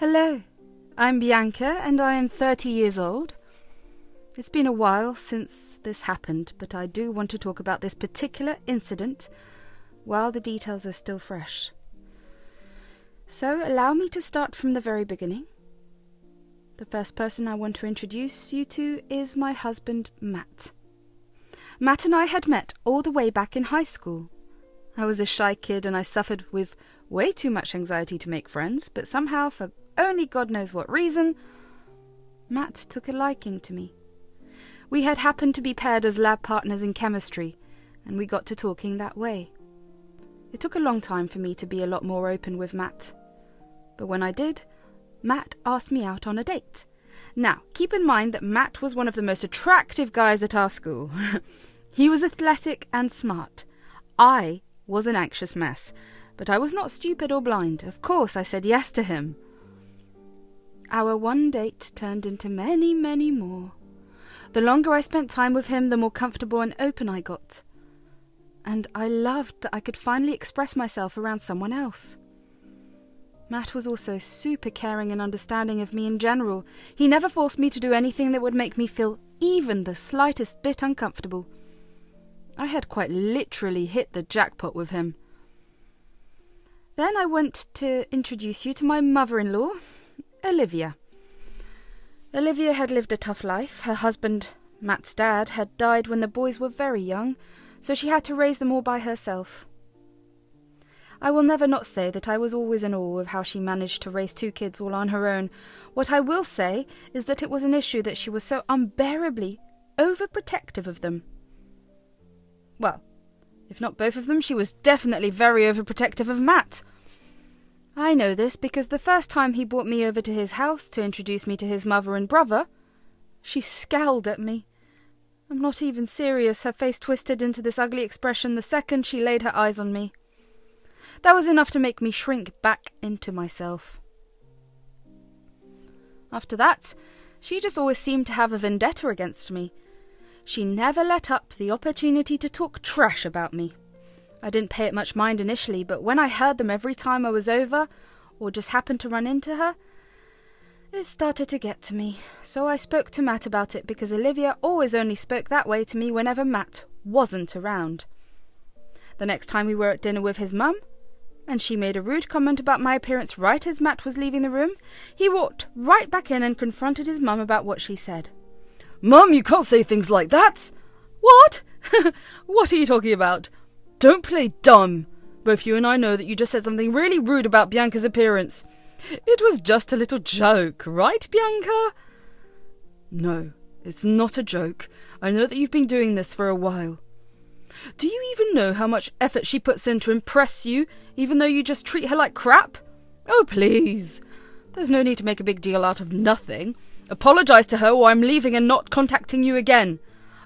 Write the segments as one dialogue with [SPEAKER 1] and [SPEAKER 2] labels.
[SPEAKER 1] Hello, I'm Bianca and I am 30 years old. It's been a while since this happened, but I do want to talk about this particular incident while the details are still fresh. So allow me to start from the very beginning. The first person I want to introduce you to is my husband, Matt. Matt and I had met all the way back in high school. I was a shy kid and I suffered with way too much anxiety to make friends, but somehow, for only God knows what reason, Matt took a liking to me. We had happened to be paired as lab partners in chemistry, and we got to talking that way. It took a long time for me to be a lot more open with Matt. But when I did, Matt asked me out on a date. Now, keep in mind that Matt was one of the most attractive guys at our school. He was athletic and smart. I was an anxious mess, but I was not stupid or blind. Of course, I said yes to him. Our one date turned into many, many more. The longer I spent time with him, the more comfortable and open I got. And I loved that I could finally express myself around someone else. Matt was also super caring and understanding of me in general. He never forced me to do anything that would make me feel even the slightest bit uncomfortable. I had quite literally hit the jackpot with him. Then I want to introduce you to my mother-in-law, Olivia. Olivia had lived a tough life. Her husband, Matt's dad, had died when the boys were very young, so she had to raise them all by herself. I will never not say that I was always in awe of how she managed to raise two kids all on her own. What I will say is that it was an issue that she was so unbearably overprotective of them. Well, if not both of them, she was definitely very overprotective of Matt. I know this because the first time he brought me over to his house to introduce me to his mother and brother, she scowled at me. I'm not even serious, her face twisted into this ugly expression the second she laid her eyes on me. That was enough to make me shrink back into myself. After that, she just always seemed to have a vendetta against me. She never let up the opportunity to talk trash about me. I didn't pay it much mind initially, but when I heard them every time I was over, or just happened to run into her, it started to get to me. So I spoke to Matt about it because Olivia always only spoke that way to me whenever Matt wasn't around. The next time we were at dinner with his mum, and she made a rude comment about my appearance right as Matt was leaving the room, he walked right back in and confronted his mum about what she said. "Mum, you can't say things like that!" "What? What are you talking about? Don't play dumb. Both you and I know that you just said something really rude about Bianca's appearance. It was just a little joke, right, Bianca?" "No, it's not a joke. I know that you've been doing this for a while. Do you even know how much effort she puts in to impress you, even though you just treat her like crap? Oh, please. There's no need to make a big deal out of nothing. Apologise to her or I'm leaving and not contacting you again."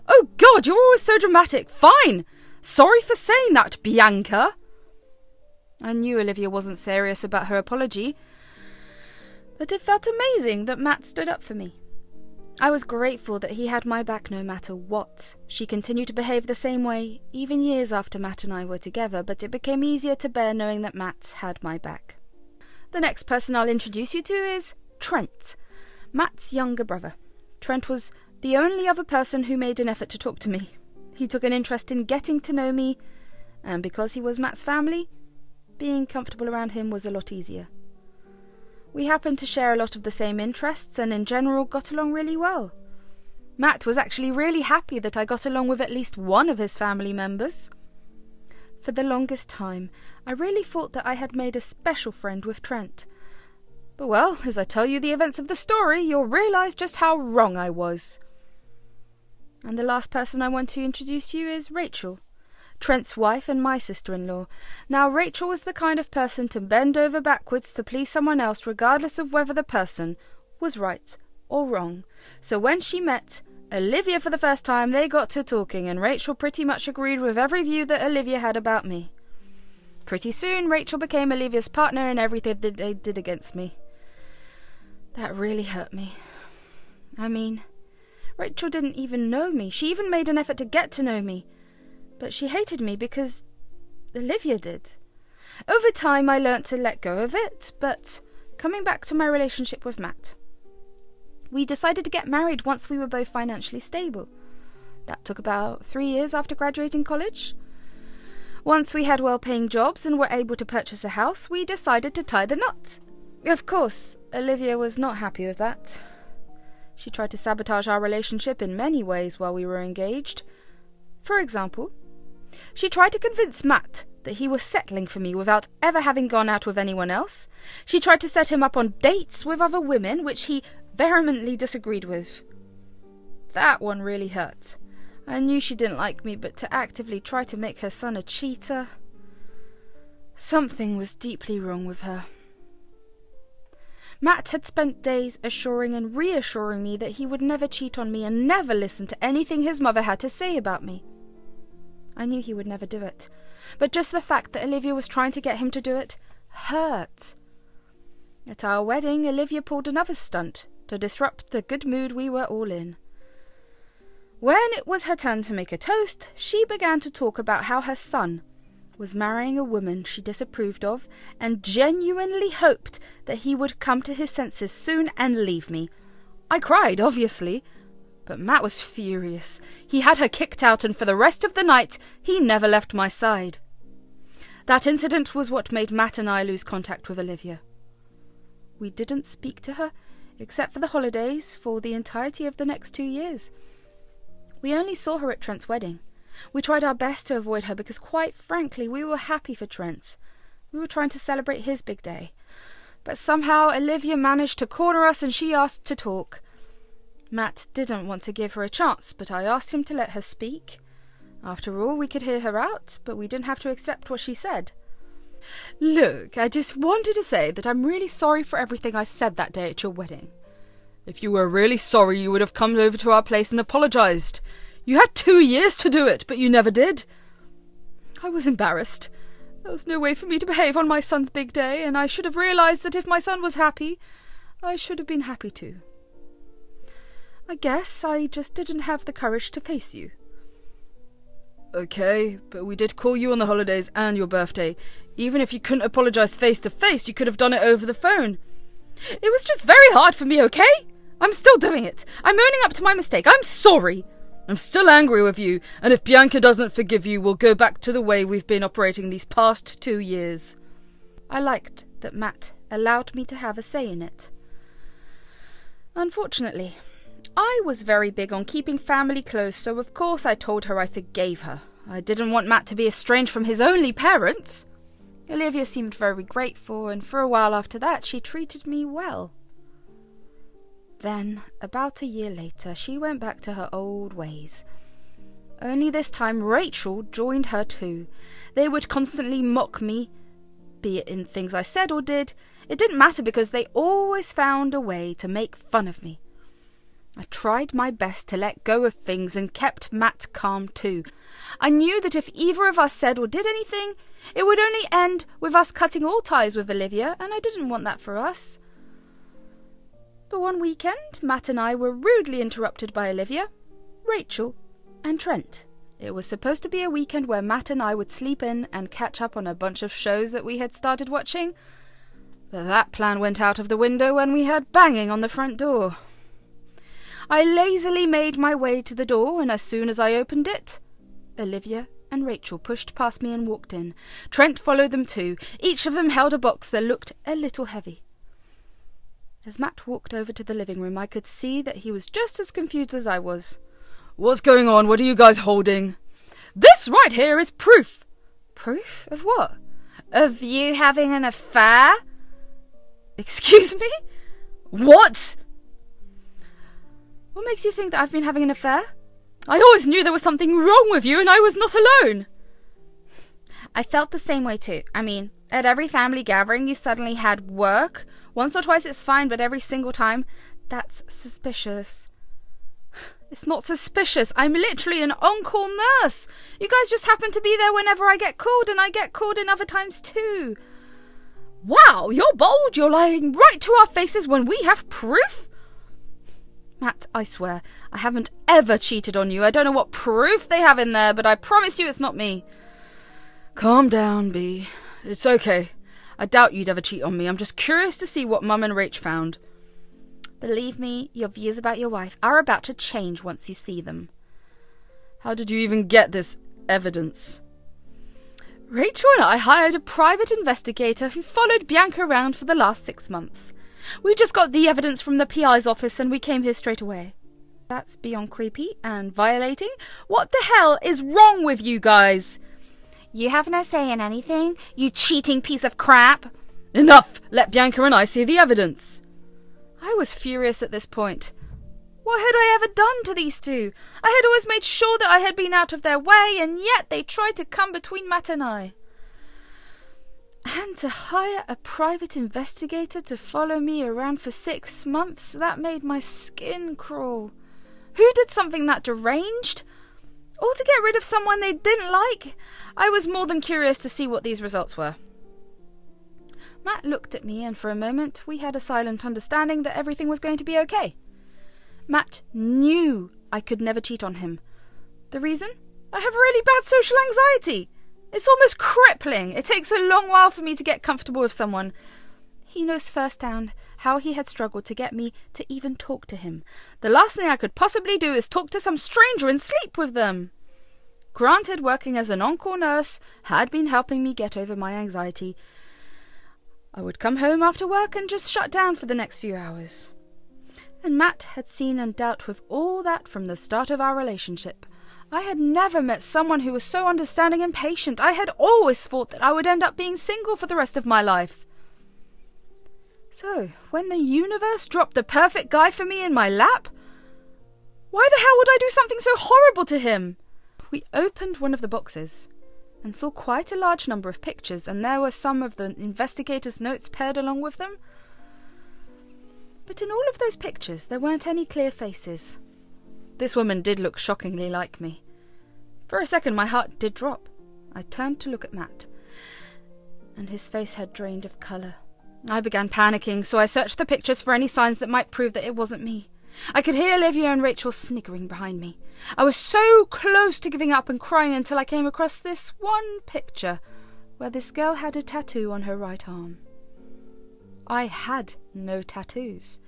[SPEAKER 1] "Oh, God, you're always so dramatic. Fine. Sorry for saying that, Bianca." I knew Olivia wasn't serious about her apology, but it felt amazing that Matt stood up for me. I was grateful that he had my back no matter what. She continued to behave the same way, even years after Matt and I were together, but it became easier to bear knowing that Matt had my back. The next person I'll introduce you to is Trent, Matt's younger brother. Trent was the only other person who made an effort to talk to me. He took an interest in getting to know me, and because he was Matt's family, being comfortable around him was a lot easier. We happened to share a lot of the same interests and in general got along really well. Matt was actually really happy that I got along with at least one of his family members. For the longest time, I really thought that I had made a special friend with Trent. But well, as I tell you the events of the story, you'll realise just how wrong I was. And the last person I want to introduce you is Rachel, Trent's wife and my sister-in-law. Now, Rachel was the kind of person to bend over backwards to please someone else regardless of whether the person was right or wrong. So when she met Olivia for the first time, they got to talking and Rachel pretty much agreed with every view that Olivia had about me. Pretty soon, Rachel became Olivia's partner in everything that they did against me. That really hurt me. I mean, Rachel didn't even know me. She even made an effort to get to know me. But she hated me because Olivia did. Over time I learnt to let go of it, but coming back to my relationship with Matt. We decided to get married once we were both financially stable. That took about 3 years after graduating college. Once we had well-paying jobs and were able to purchase a house, we decided to tie the knot. Of course, Olivia was not happy with that. She tried to sabotage our relationship in many ways while we were engaged. For example, she tried to convince Matt that he was settling for me without ever having gone out with anyone else. She tried to set him up on dates with other women, which he vehemently disagreed with. That one really hurt. I knew she didn't like me, but to actively try to make her son a cheater... Something was deeply wrong with her. Matt had spent days assuring and reassuring me that he would never cheat on me and never listen to anything his mother had to say about me. I knew he would never do it, but just the fact that Olivia was trying to get him to do it hurt. At our wedding, Olivia pulled another stunt to disrupt the good mood we were all in. When it was her turn to make a toast, she began to talk about how her son was marrying a woman she disapproved of and genuinely hoped that he would come to his senses soon and leave me. I cried, obviously, but Matt was furious. He had her kicked out, and for the rest of the night, he never left my side. That incident was what made Matt and I lose contact with Olivia. We didn't speak to her, except for the holidays, for the entirety of the next 2 years. We only saw her at Trent's wedding. We tried our best to avoid her because, quite frankly, we were happy for Trent. We were trying to celebrate his big day. But somehow Olivia managed to corner us and she asked to talk. Matt didn't want to give her a chance, but I asked him to let her speak. After all, we could hear her out, but we didn't have to accept what she said. Look, I just wanted to say that I'm really sorry for everything I said that day at your wedding. If you were really sorry, you would have come over to our place and apologised. You had 2 years to do it, but you never did. I was embarrassed. There was no way for me to behave on my son's big day, and I should have realised that if my son was happy, I should have been happy too. I guess I just didn't have the courage to face you. Okay, but we did call you on the holidays and your birthday. Even if you couldn't apologise face to face, you could have done it over the phone. It was just very hard for me, okay? I'm still doing it. I'm owning up to my mistake. I'm sorry. I'm still angry with you, and if Bianca doesn't forgive you, we'll go back to the way we've been operating these past 2 years. I liked that Matt allowed me to have a say in it. Unfortunately, I was very big on keeping family close, so of course I told her I forgave her. I didn't want Matt to be estranged from his only parents. Olivia seemed very grateful, and for a while after that she treated me well. Then, about a year later, she went back to her old ways. Only this time Rachel joined her too. They would constantly mock me, be it in things I said or did. It didn't matter because they always found a way to make fun of me. I tried my best to let go of things and kept Matt calm too. I knew that if either of us said or did anything, it would only end with us cutting all ties with Olivia, and I didn't want that for us. But one weekend, Matt and I were rudely interrupted by Olivia, Rachel, and Trent. It was supposed to be a weekend where Matt and I would sleep in and catch up on a bunch of shows that we had started watching. But that plan went out of the window when we heard banging on the front door. I lazily made my way to the door, and as soon as I opened it, Olivia and Rachel pushed past me and walked in. Trent followed them too. Each of them held a box that looked a little heavy. As Matt walked over to the living room, I could see that he was just as confused as I was. What's going on? What are you guys holding? This right here is proof. Proof of what? Of you having an affair? Excuse me? What? What makes you think that I've been having an affair? I always knew there was something wrong with you and I was not alone. I felt the same way too. I mean, at every family gathering you suddenly had work. Once or twice it's fine, but every single time, that's suspicious. It's not suspicious. I'm literally an on-call nurse. You guys just happen to be there whenever I get called, and I get called in other times too. Wow, you're bold. You're lying right to our faces when we have proof. Matt, I swear, I haven't ever cheated on you. I don't know what proof they have in there, but I promise you it's not me. Calm down, Bea. It's okay. I doubt you'd ever cheat on me. I'm just curious to see what Mum and Rach found.
[SPEAKER 2] Believe me, your views about your wife are about to change once you see them.
[SPEAKER 1] How did you even get this evidence? Rachel and I hired a private investigator who followed Bianca around for the last 6 months. We just got the evidence from the PI's office and we came here straight away. That's beyond creepy and violating. What the hell is wrong with you guys?
[SPEAKER 2] You have no say in anything, you cheating piece of crap.
[SPEAKER 1] Enough! Let Bianca and I see the evidence. I was furious at this point. What had I ever done to these two? I had always made sure that I had been out of their way, and yet they tried to come between Matt and I. And to hire a private investigator to follow me around for 6 months, that made my skin crawl. Who did something that deranged? All to get rid of someone they didn't like? I was more than curious to see what these results were. Matt looked at me, and for a moment we had a silent understanding that everything was going to be okay. Matt knew I could never cheat on him. The reason? I have really bad social anxiety. It's almost crippling. It takes a long while for me to get comfortable with someone. He knows firsthand how he had struggled to get me to even talk to him. The last thing I could possibly do is talk to some stranger and sleep with them. Granted, working as an on-call nurse had been helping me get over my anxiety. I would come home after work and just shut down for the next few hours. And Matt had seen and dealt with all that from the start of our relationship. I had never met someone who was so understanding and patient. I had always thought that I would end up being single for the rest of my life. So, when the universe dropped the perfect guy for me in my lap, why the hell would I do something so horrible to him? We opened one of the boxes and saw quite a large number of pictures, and there were some of the investigator's notes paired along with them. But in all of those pictures, there weren't any clear faces. This woman did look shockingly like me. For a second, my heart did drop. I turned to look at Matt, and his face had drained of colour. I began panicking, so I searched the pictures for any signs that might prove that it wasn't me. I could hear Olivia and Rachel sniggering behind me. I was so close to giving up and crying until I came across this one picture, where this girl had a tattoo on her right arm. I had no tattoos.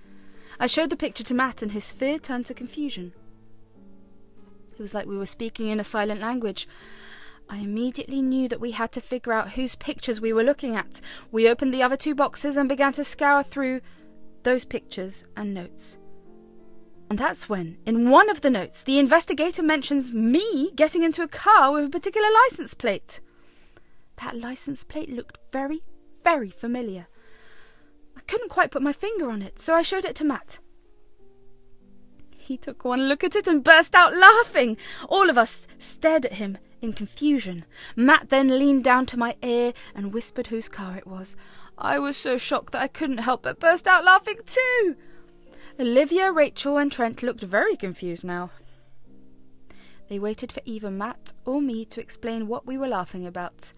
[SPEAKER 1] I showed the picture to Matt, and his fear turned to confusion. It was like we were speaking in a silent language. I immediately knew that we had to figure out whose pictures we were looking at. We opened the other 2 boxes and began to scour through those pictures and notes. And that's when, in one of the notes, the investigator mentions me getting into a car with a particular license plate. That license plate looked very, very familiar. I couldn't quite put my finger on it, so I showed it to Matt. He took one look at it and burst out laughing. All of us stared at him in confusion. Matt then leaned down to my ear and whispered whose car it was. I was so shocked that I couldn't help but burst out laughing too. Olivia, Rachel and Trent looked very confused now. They waited for either Matt or me to explain what we were laughing about.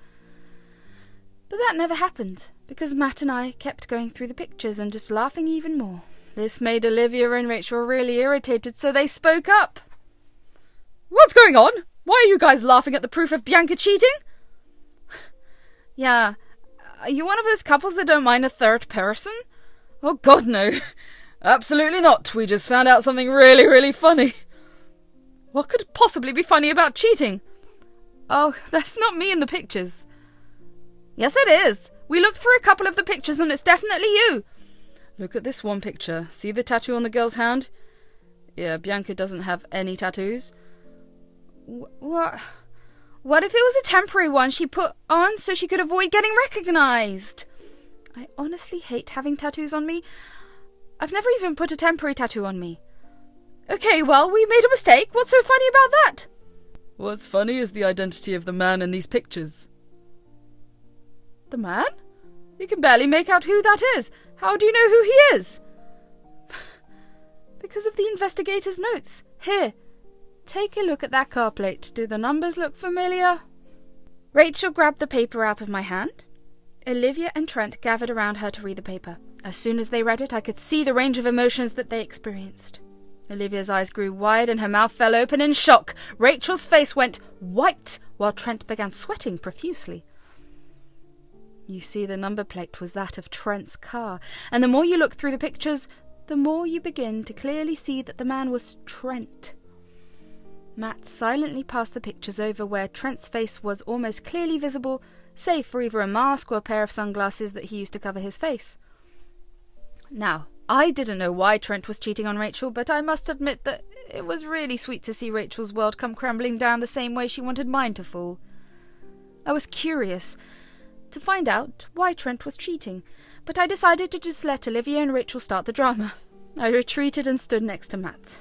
[SPEAKER 1] But that never happened, because Matt and I kept going through the pictures and just laughing even more. This made Olivia and Rachel really irritated, so they spoke up. What's going on? Why are you guys laughing at the proof of Bianca cheating? Yeah, are you one of those couples that don't mind a third person? Oh God, no. Absolutely not. We just found out something really, really funny. What could possibly be funny about cheating? Oh, that's not me in the pictures. Yes, it is. We looked through a couple of the pictures and it's definitely you. Look at this one picture. See the tattoo on the girl's hand? Yeah, Bianca doesn't have any tattoos. What? What if it was a temporary one she put on so she could avoid getting recognised? I honestly hate having tattoos on me. I've never even put a temporary tattoo on me. Okay, well, we made a mistake. What's so funny about that? What's funny is the identity of the man in these pictures. The man? You can barely make out who that is. How do you know who he is? Because of the investigator's notes. Here, take a look at that car plate. Do the numbers look familiar? Rachel grabbed the paper out of my hand. Olivia and Trent gathered around her to read the paper. As soon as they read it, I could see the range of emotions that they experienced. Olivia's eyes grew wide and her mouth fell open in shock. Rachel's face went white, while Trent began sweating profusely. You see, the number plate was that of Trent's car, and the more you look through the pictures, the more you begin to clearly see that the man was Trent. Matt silently passed the pictures over where Trent's face was almost clearly visible, save for either a mask or a pair of sunglasses that he used to cover his face. Now, I didn't know why Trent was cheating on Rachel, but I must admit that it was really sweet to see Rachel's world come crumbling down the same way she wanted mine to fall. I was curious to find out why Trent was cheating, but I decided to just let Olivia and Rachel start the drama. I retreated and stood next to Matt.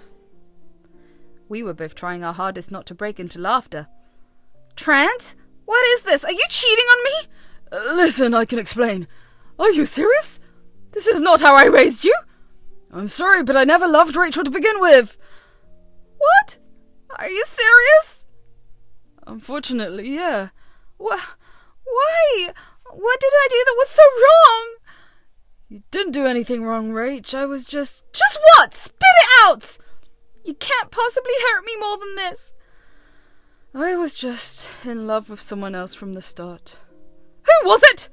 [SPEAKER 1] We were both trying our hardest not to break into laughter.
[SPEAKER 2] Trent? What is this? Are you cheating on me?
[SPEAKER 3] Listen, I can explain. Are you serious? This is not how I raised you. I'm sorry, but I never loved Rachel to begin with.
[SPEAKER 2] What? Are you serious?
[SPEAKER 3] Unfortunately, yeah.
[SPEAKER 2] Why? What did I do that was so wrong?
[SPEAKER 3] You didn't do anything wrong, Rach. I was just...
[SPEAKER 2] Just what? Spit it out! You can't possibly hurt me more than this.
[SPEAKER 3] I was just in love with someone else from the start.
[SPEAKER 2] Who was it?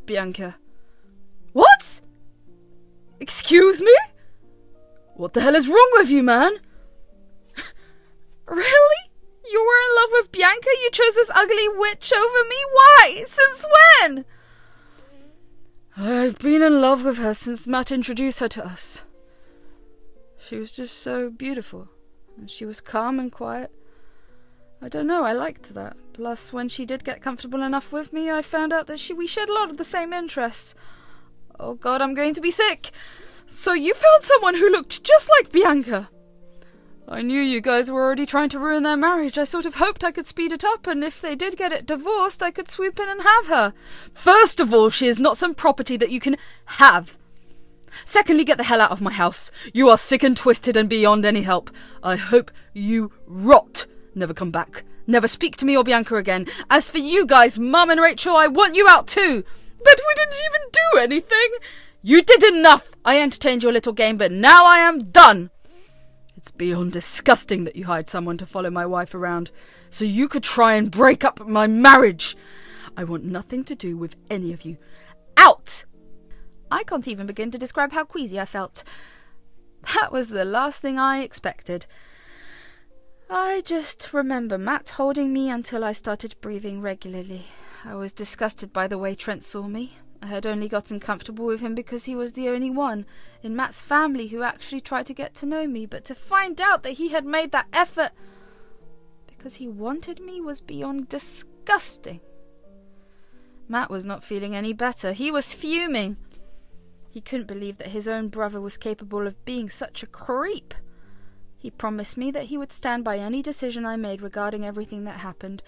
[SPEAKER 3] Bianca.
[SPEAKER 2] What?
[SPEAKER 3] Excuse me? What the hell is wrong with you, man?
[SPEAKER 2] Really? You were in love with Bianca? You chose this ugly witch over me? Why? Since when?
[SPEAKER 3] I've been in love with her since Matt introduced her to us. She was just so beautiful, and she was calm and quiet. I don't know, I liked that. Plus, when she did get comfortable enough with me, I found out that we shared a lot of the same interests. Oh God, I'm going to be sick.
[SPEAKER 2] So you found someone who looked just like Bianca?
[SPEAKER 3] I knew you guys were already trying to ruin their marriage. I sort of hoped I could speed it up, and if they did get it divorced, I could swoop in and have her.
[SPEAKER 2] First of all, she is not some property that you can have. Secondly, get the hell out of my house. You are sick and twisted and beyond any help. I hope you rot. Never come back. Never speak to me or Bianca again. As for you guys, Mum and Rachel, I want you out too.
[SPEAKER 3] But we didn't even do anything.
[SPEAKER 2] You did enough. I entertained your little game, but now I am done. It's beyond disgusting that you hired someone to follow my wife around so you could try and break up my marriage. I want nothing to do with any of you. Out! I can't even begin to describe how queasy I felt. That was the last thing I expected. I just remember Matt holding me until I started breathing regularly. I was disgusted by the way Trent saw me. I had only gotten comfortable with him because he was the only one in Matt's family who actually tried to get to know me, but to find out that he had made that effort because he wanted me was beyond disgusting. Matt was not feeling any better. He was fuming. He couldn't believe that his own brother was capable of being such a creep. He promised me that he would stand by any decision I made regarding everything that happened.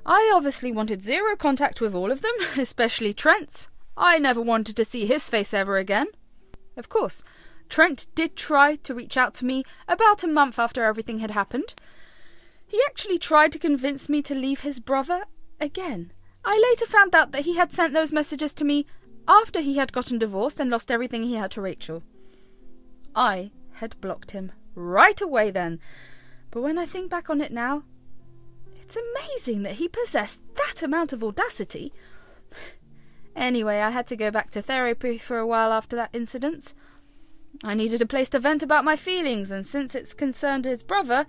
[SPEAKER 2] I obviously wanted zero contact with all of them, especially Trent's. I never wanted to see his face ever again. Of course, Trent did try to reach out to me about a month after everything had happened. He actually tried to convince me to leave his brother again. I later found out that he had sent those messages to me after he had gotten divorced and lost everything he had to Rachel. I had blocked him right away then, but when I think back on it now, it's amazing that he possessed that amount of audacity. Anyway, I had to go back to therapy for a while after that incident. I needed a place to vent about my feelings, and since it's concerned his brother,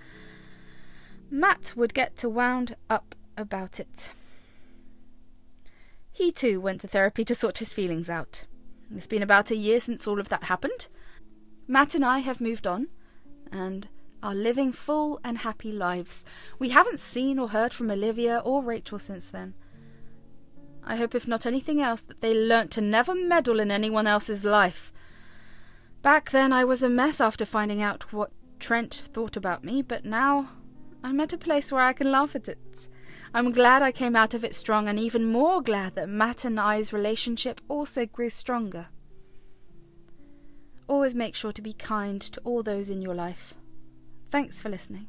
[SPEAKER 2] Matt would get to wound up about it. He too went to therapy to sort his feelings out. It's been about a year since all of that happened. Matt and I have moved on, and are living full and happy lives. We haven't seen or heard from Olivia or Rachel since then. I hope, if not anything else, that they learnt to never meddle in anyone else's life. Back then I was a mess after finding out what Trent thought about me, but now I'm at a place where I can laugh at it. I'm glad I came out of it strong, and even more glad that Matt and I's relationship also grew stronger. Always make sure to be kind to all those in your life. Thanks for listening.